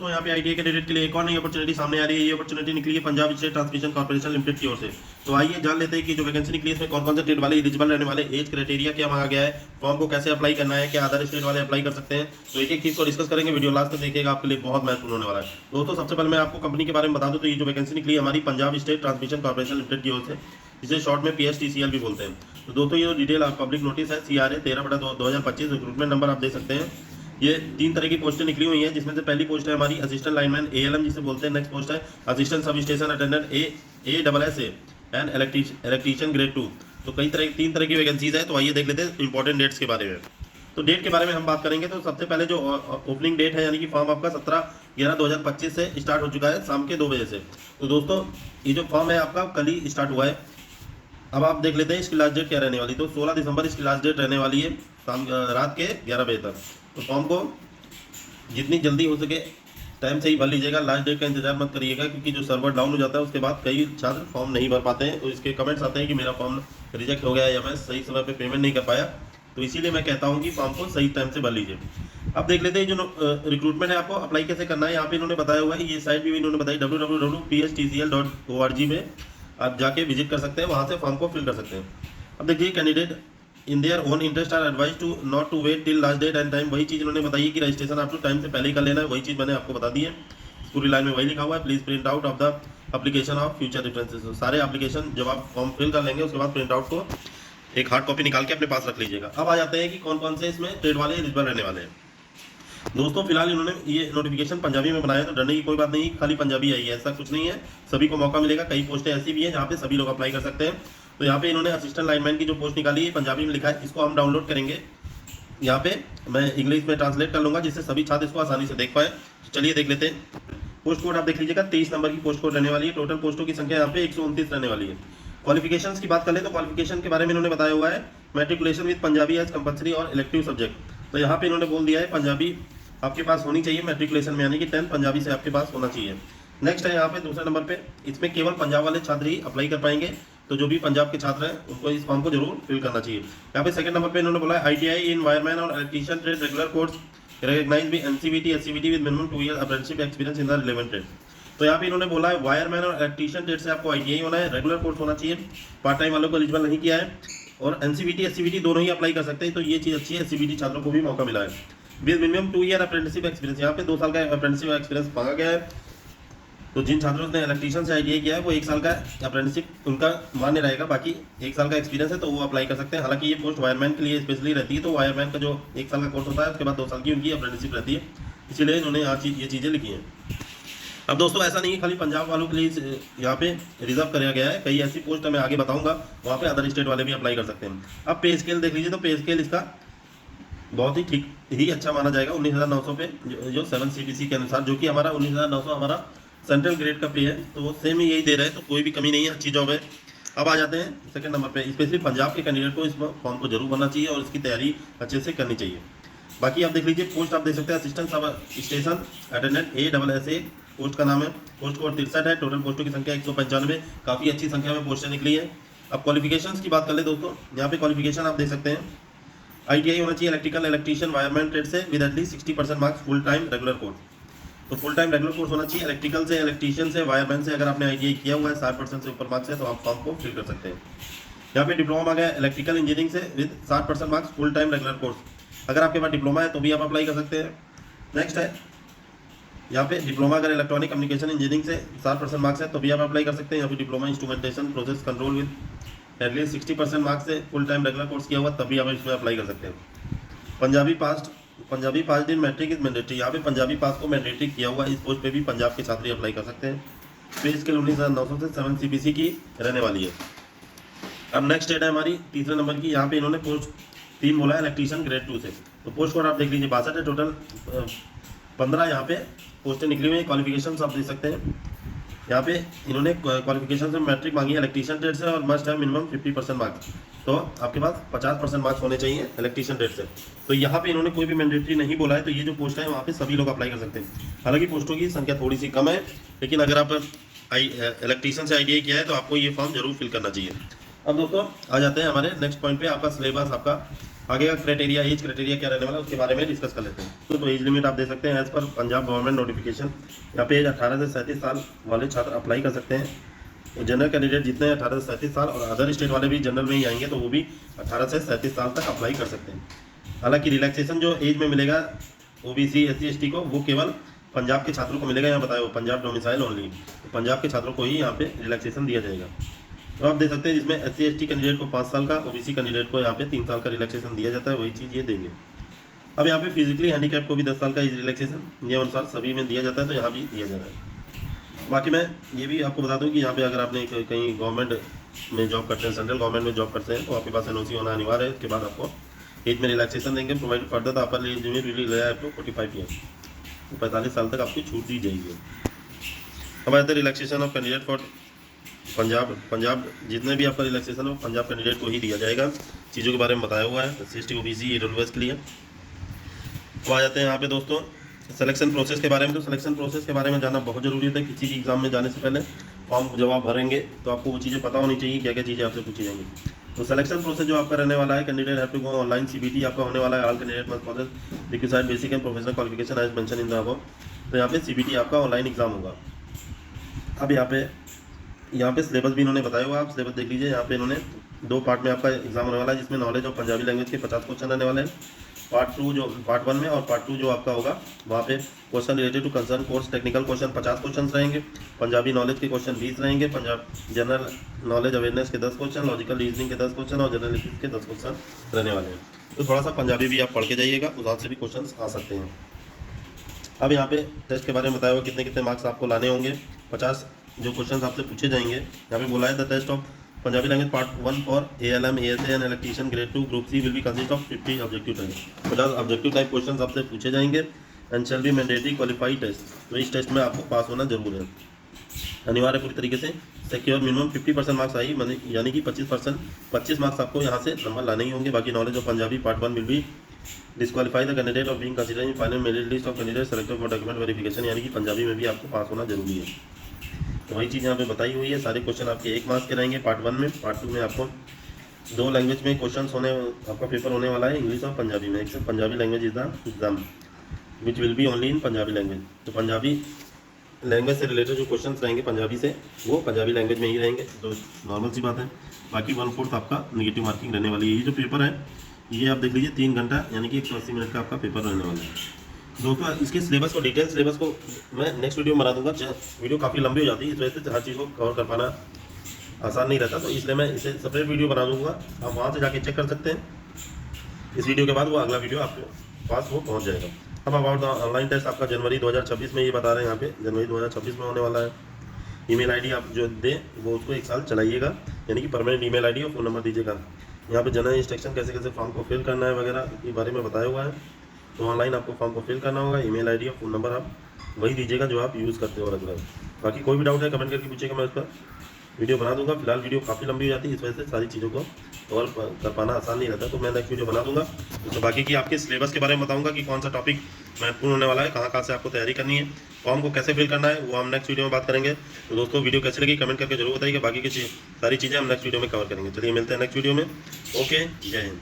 दोस्तों यहाँ पे आईटीआई कैडेट के लिए एक और नई अपॉर्चुनिटी सामने आ रही है। ये अपॉर्चुनिटी निकली है Punjab state transmission corporation limited की ओर से। तो आइए जान लेते हैं कि जो वैकेंसी निकली है इसमें कौन कौन से स्टेट वाले एलिजिबल रहने वाले, एज क्राइटेरिया क्या मांगा गया है, फॉर्म को कैसे अप्लाई करना है, क्या अदर स्टेट वाले अप्लाई कर सकते हैं। तो एक एक चीज को डिस्कस करेंगे, वीडियो लास्ट तक देखिएगा, आपके लिए बहुत महत्वपूर्ण होने वाला है। दोस्तों सबसे पहले मैं आपको कंपनी के बारे में बता दूं तो ये जो वैकेंसी निकली है हमारी Punjab state transmission corporation limited की ओर से, जिसे शॉर्ट में PSTCL भी बोलते हैं। तो दोस्तों ये डिटेल पब्लिक नोटिस है CRA 13/2025, रिक्रूटमेंट नंबर आप देख सकते हैं। ये 3 तरह की पोस्टें निकली हुई हैं, जिसमें से पहली पोस्ट है हमारी असिस्टेंट लाइनमैन ALM जिसे बोलते हैं। नेक्स्ट पोस्ट है assistant sub station attendant ASSA and electrician grade 2। तो 3 तरह की वैकेंसीज है। तो आइए देख लेते हैं इंपॉर्टेंट डेट्स के बारे में। तो डेट के बारे में हम बात करेंगे तो सबसे पहले जो ओपनिंग डेट है यानी कि फॉर्म आपका 17/11/2025 से स्टार्ट हो चुका है शाम के 2 बजे से। तो दोस्तों ये जो फॉर्म है आपका कल ही स्टार्ट हुआ है। अब आप देख लेते हैं इसकी लास्ट डेट क्या रहने वाली। तो 16 दिसंबर इसकी लास्ट डेट रहने वाली है, शाम रात के 11 बजे तक। तो फॉर्म को जितनी जल्दी हो सके टाइम से ही भर लीजिएगा, लास्ट डेट का इंतजार मत करिएगा, क्योंकि जो सर्वर डाउन हो जाता है उसके बाद कई छात्र फॉर्म नहीं भर पाते हैं। तो इसके कमेंट्स आते हैं कि मेरा फॉर्म रिजेक्ट हो गया या मैं सही समय पे पेमेंट नहीं कर पाया। तो इसीलिए मैं कहता हूँ कि फॉर्म को सही टाइम से भर लीजिए। अब देख लेते हैं जो रिक्रूटमेंट है आपको अप्लाई कैसे करना है। यहाँ पे इन्होंने बताया हुआ है, ये साइट भी इन्होंने बताई www.pstcl.org में आप जाके विजिट कर सकते हैं, वहाँ से फॉर्म को फिल कर सकते हैं। अब देखिए candidate in their own interest are advise to not to wait till last date and time. वही चीज़ इन्होंने बताई है कि रजिस्ट्रेशन आपको टाइम से पहले ही कर लेना है। वही चीज़ मैंने आपको बता दी है, पूरी लाइन में वही लिखा हुआ है। Please print out of the application of future references. सारे एप्लीकेशन जब आप फॉर्म फिल कर लेंगे उसके बाद प्रिंट आउट को एक हार्ड कॉपी निकाल के अपने पास रख लीजिएगा। अब आ जाते हैं कि कौन कौन से इसमें ट्रेड वाले एलिजिबल रहने वाले हैं। दोस्तों फिलहाल इन्होंने ये नोटिफिकेशन पंजाबी में बनाया, तो डरने की कोई बात नहीं, खाली पंजाबी आई है ऐसा कुछ नहीं है, सभी को मौका मिलेगा। कई पोस्टें ऐसी भी हैं जहाँ पे सभी लोग अप्लाई कर सकते हैं। तो यहाँ पे इन्होंने असिस्टेंट लाइनमैन की जो पोस्ट निकाली है पंजाबी में लिखा है, इसको हम डाउनलोड करेंगे। यहाँ पे मैं इंग्लिश में ट्रांसलेट कर लूँगा जिससे सभी छात्र इसको आसानी से देख पाए। चलिए देख लेते हैं। पोस्ट कोड आप देख लीजिएगा, 23 नंबर की पोस्ट कोड रहने वाली है। टोटल पोस्टों की संख्या यहाँ पे 129 रहने वाली है। क्वालिफिकेशंस की बात कर ले तो क्वालिफिकेशन के बारे में इन्होंने बताया हुआ है, matriculation with Punjabi as compulsory और इलेक्टिव सब्जेक्ट। तो यहाँ पे इन्होंने बोल दिया है पंजाबी आपके पास होनी चाहिए मैट्रिकुलेशन में, यानी कि 10th पंजाबी से आपके पास होना चाहिए। नेक्स्ट है यहाँ पे दूसरे नंबर पे, इसमें केवल पंजाब वाले छात्र ही अप्लाई कर पाएंगे। तो जो भी पंजाब के छात्र हैं उनको इस फॉर्म को जरूर फिल करना चाहिए। यहाँ पे सेकंड नंबर पे इन्होंने बोला है ITI इन वायरमैन और electrician trade regular course recognised by NCVT SCVT with minimum 2 year apprenticeship experience in the relevant trade. तो यहाँ पे इन्होंने बोला है वायरमैन और इलेक्ट्रीशियन ट्रेड से आपको ITI होना है, रेगुलर कोर्स होना चाहिए, पार्ट टाइम वालों को एलिजिबल नहीं किया है, और NCVT SCVT दोनों ही अप्लाई कर सकते हैं। तो ये चीज़ अच्छी है, SCVT छात्रों को भी मौका मिला है। With minimum 2 year apprenticeship experience, यहाँ पे 2 साल का अप्रेंटिसशिप एक्सपीरियंस मांगा गया है। तो जिन छात्रों ने इलेक्ट्रीशियन से ITI किया है वो 1 साल का अप्रेंटिसशिप उनका मान्य रहेगा, बाकी 1 साल का एक्सपीरियंस है तो वो अप्लाई कर सकते हैं। हालांकि ये पोस्ट वायरमैन के लिए स्पेशली रहती है, तो वायरमैन का जो 1 साल का कोर्स होता है उसके बाद 2 साल की उनकी अप्रेंटिसशिप रहती है, इसीलिए इन्होंने ये चीज़ें लिखी हैं। अब दोस्तों ऐसा नहीं है खाली पंजाब वालों के लिए यहाँ पे रिजर्व किया गया है, कई ऐसी पोस्ट मैं आगे बताऊंगा वहाँ पे अदर स्टेट वाले भी अप्लाई कर सकते हैं। अब पे स्केल देख लीजिए, तो पे स्केल इसका बहुत ही ठीक ही अच्छा माना जाएगा 19,900 पे, जो 7 CPC के अनुसार, जो कि हमारा 19,900 हमारा सेंट्रल ग्रेड का पे है, तो वो सेम ही यही दे रहे हैं, तो कोई भी कमी नहीं है, अच्छी जॉब है। अब आ जाते हैं सेकंड नंबर पे, स्पेशली पंजाब के कैंडिडेट को इस फॉर्म को जरूर भरना चाहिए और इसकी तैयारी अच्छे से करनी चाहिए। बाकी आप देख लीजिए पोस्ट आप देख सकते हैं assistant sub station attendant ASSA post का नाम है, पोस्ट कोड 63 है। टोटल पोस्टों की संख्या 195, काफ़ी अच्छी संख्या में पोस्टें निकली है। अब क्वालिफिकेशंस की बात कर ले दोस्तों, यहाँ पे क्वालिफिकेशन आप देख सकते हैं ITI होना चाहिए इलेक्ट्रिकल इलेक्ट्रीशियन वायरमैन ट्रेड से with at least 60% marks full time regular course. तो फुल टाइम रेगुलर कोर्स होना चाहिए इलेक्ट्रिकल से, इलेक्ट्रीशियन से, वायरमैन से। अगर आपने ITI किया हुआ है 60% से ऊपर मार्क्स है तो आप फॉर्म को फिल कर सकते हैं। यहाँ पे डिप्लोमा आ गया इलेक्ट्रिकल इंजीनियरिंग से with 60% marks full time regular course. अगर आपके पास डिप्लोमा है तो भी आप अप्लाई कर सकते हैं। नेक्स्ट है यहाँ पे डिप्लोमा अगर इलेक्ट्रॉनिक कम्युनिकेशन इंजीनियरिंग से 60% मार्क्स है तो भी आप अप्लाई कर सकते हैं। यहाँ पे diploma instrumentation process control with at least 60% marks से फुल टाइम रेगुलर कोर्स किया हुआ तभी आप इसमें अप्लाई कर सकते हैं। पंजाबी पास दिन मैट्रिक इज मैंडेटरी, यहाँ पे पंजाबी पास को मैंडेटरी किया हुआ, इस पोस्ट पे भी पंजाब के छात्र अप्लाई कर सकते हैं। पे स्केल 19,900 से 7 CPC की रहने वाली है। अब नेक्स्ट डेट है हमारी तीसरे नंबर की, यहाँ पे इन्होंने पोस्ट 3 बोला है इलेक्ट्रीशियन ग्रेड 2 से। तो पोस्ट कोड आप देख लीजिए 62 है। टोटल 15 यहाँ पे पोस्टें निकली हुई हैं। क्वालिफिकेशन आप देख सकते हैं, यहाँ पे इन्होंने क्वालिफिकेशन से मैट्रिक मांगी है इलेक्ट्रीशियन ट्रेड से और मस्ट है मिनिमम 50% मार्क्स। तो आपके पास 50% मार्क्स होने चाहिए इलेक्ट्रीशियन ट्रेड से। तो यहाँ पे इन्होंने कोई भी मैंडेटरी नहीं बोला है, तो ये जो पोस्ट है वहाँ पे सभी लोग अप्लाई कर सकते हैं। हालांकि पोस्टों की संख्या थोड़ी सी कम है, लेकिन अगर आप इलेक्ट्रीशियन से ITI किया है तो आपको ये फॉर्म जरूर फिल करना चाहिए। अब दोस्तों आ जाते हैं हमारे नेक्स्ट पॉइंट पे, आपका सिलेबस, आपका आगे का क्राइटेरिया, एज क्राइटेरिया क्या रहने वाला है उसके बारे में डिस्कस कर लेते हैं। तो एज लिमिट आप देख सकते हैं as per Punjab government notification, यहाँ पे एज 18 से 37 साल वाले छात्र अप्लाई कर सकते हैं। जनरल कैंडिडेट जितने 18 से 37 साल और अदर स्टेट वाले भी जनरल में ही आएंगे तो वो भी 18 से 37 साल तक अप्लाई कर सकते हैं। हालांकि रिलैक्सेशन जो एज में मिलेगा ओबीसी SC ST को, वो केवल पंजाब के छात्रों को मिलेगा। यहाँ बताया पंजाब डोमिसाइल ओनली, तो पंजाब के छात्रों को ही यहाँ पे रिलैक्सेशन दिया जाएगा। तो आप देख सकते हैं जिसमें SC ST कैंडिडेट को 5 साल का, ओबीसी कैंडिडेट को यहाँ पे 3 साल का रिलैक्सेशन दिया जाता है, वही चीज़ ये देंगे। अब यहाँ पे फिजिकली हैंडीकैप को भी 10 साल का रिलैक्सेशन ये अनुसार सभी में दिया जाता है, तो यहाँ भी दिया जा रहा है। बाकी मैं ये भी आपको बता दूँ कि यहाँ पे अगर आपने कहीं गवर्नमेंट में जॉब करते हैं, सेंट्रल गवर्नमेंट में जॉब करते हैं, तो आपके पास NOC होना अनिवार्य है। इसके बाद आपको एज में रिलैक्सेशन देंगे। Provide further the upper age limit will be up to 45 year, 45 साल तक आपकी छूट दी जाएगी। अब आते relaxation of candidate for Punjab जितने भी आपका रिलैक्सेशन हो पंजाब कैंडिडेट को ही दिया जाएगा। चीज़ों के बारे में बताया हुआ है SC ST OBC EWS के लिए। तो आ जाते हैं यहाँ पे दोस्तों सिलेक्शन प्रोसेस के बारे में। तो सिलेक्शन प्रोसेस के बारे में जानना बहुत जरूरी होता है। किसी भी एग्जाम में जाने से पहले फॉर्म जब आप भरेंगे तो आपको वो चीज़ें पता होनी चाहिए, क्या क्या चीज़ें आपसे पूछी जाएंगी। तो सिलेक्शन प्रोसेस जो आपका रहने वाला है, candidate have to go online CBT आपका होने वाला है। All candidate must possess the required basic and professional qualification as mention in the above. तो यहाँ पे CBT आपका ऑनलाइन एग्जाम होगा। अब यहाँ पे सिलेबस भी इन्होंने बताया हुआ, आप सिलेबस देख लीजिए। यहाँ पे इन्होंने 2 पार्ट में आपका एग्जाम होने वाला है, जिसमें नॉलेज ऑफ पंजाबी लैंग्वेज के 50 क्वेश्चन रहने वाले हैं। पार्ट 1 में और पार्ट 2 जो आपका होगा वहाँ पे question related to concern course technical question 50 question रहेंगे। पंजाबी नॉलेज के क्वेश्चन 20 रहेंगे। पंजाब जनरल नॉलेज अवेयरनेस के 10 क्वेश्चन, लॉजिकल रीजनिंग के 10 क्वेश्चन और जनरल के 10 क्वेश्चन रहने वाले हैं। तो थोड़ा सा पंजाबी भी आप पढ़ के जाइएगा, उधर से भी क्वेश्चन आ सकते हैं। अब यहाँ पे टेस्ट के बारे में बताया हुआ कितने कितने मार्क्स आपको लाने होंगे। 50 जो क्वेश्चन आपसे पूछे जाएंगे। यहाँ पे बोला है the test of Punjabi language part 1 for ALM ASA and electrician grade 2 group C will be consist of 50 objective type. 50 objective type question आपसे पूछे जाएंगे and shall be mandatory qualified test. तो इस टेस्ट में आपको पास होना जरूर है, अनिवार्य पूरी तरीके से। सिक्योर मिनिमम 50% मार्क्स आई, यानी कि 25 मार्क्स आपको यहाँ से नंबर लाने ही होंगे। बाकी knowledge of Punjabi part 1 will be disqualify the candidate of being considered in final merit list of candidate selected for document verification, यानी कि पंजाबी में भी आपको पास होना जरूरी है। तो वही चीज़ यहाँ पे बताई हुई है। सारे क्वेश्चन आपके 1 मार्क्स के रहेंगे पार्ट 1 में। पार्ट 2 में आपको 2 लैंग्वेज में क्वेश्चन आपका पेपर होने वाला है, इंग्लिश और पंजाबी में। Except Punjabi language is the exam which will be only in Punjabi language. तो पंजाबी लैंग्वेज से रिलेटेड जो क्वेश्चन रहेंगे पंजाबी से, वो पंजाबी लैंग्वेज में ही रहेंगे। तो नॉर्मल सी बात है। बाकी 1/4 आपका नेगेटिव मार्किंग रहने वाली है। ये जो पेपर है ये आप देख लीजिए 3 घंटा यानी कि 180 मिनट का आपका पेपर रहने वाला है। दोस्तों इसके सिलेबस को, डिटेल सिलेबस को मैं नेक्स्ट वीडियो में बना दूंगा। वीडियो काफ़ी लंबी हो जाती है, इस वजह से हर चीज़ को कवर कर पाना आसान नहीं रहता, तो इसलिए मैं इसे सेपरेट वीडियो बना दूंगा। आप वहाँ से जाके चेक कर सकते हैं। इस वीडियो के बाद वो अगला वीडियो आपके पास वो पहुँच जाएगा। अब अबाउट द ऑनलाइन टेस्ट आपका जनवरी 2026 में ये बता रहे हैं, यहाँ पे जनवरी 2026 में होने वाला है। ईमेल ID आप जो दें वो उसको 1 साल चलाइएगा, यानी कि परमानेंट ईमेल ID और फ़ोन नंबर दीजिएगा। यहाँ पे जनरल इंस्ट्रक्शन कैसे कैसे फॉर्म को फिल करना है वगैरह के बारे में बताया हुआ है। तो ऑनलाइन आपको फॉर्म को फिल करना होगा। ईमेल ID और फ़ोन नंबर आप वही दीजिएगा जो आप यूज़ करते हो रेगुलर। बाकी कोई भी डाउट है कमेंट करके पूछिएगा, मैं उस पर वीडियो बना दूंगा। फिलहाल वीडियो काफ़ी लंबी हो जाती है, इस वजह से सारी चीज़ों को कवर कर पाना आसान नहीं रहता, तो मैं नेक्स्ट वीडियो बना दूंगा। तो बाकी की आपके सिलेबस के बारे में बताऊंगा कि कौन सा टॉपिक महत्वपूर्ण होने वाला है, कहाँ से आपको तैयारी करनी है, फॉर्म को कैसे फिल करना है, वो हम नेक्स्ट वीडियो में बात करेंगे। तो दोस्तों वीडियो कैसी लगी कमेंट करके जरूर बताइएगा। बाकी की सारी चीज़ें हम नेक्स्ट वीडियो में कवर करेंगे। चलिए मिलते हैं नेक्स्ट वीडियो में। ओके, जय हिंद।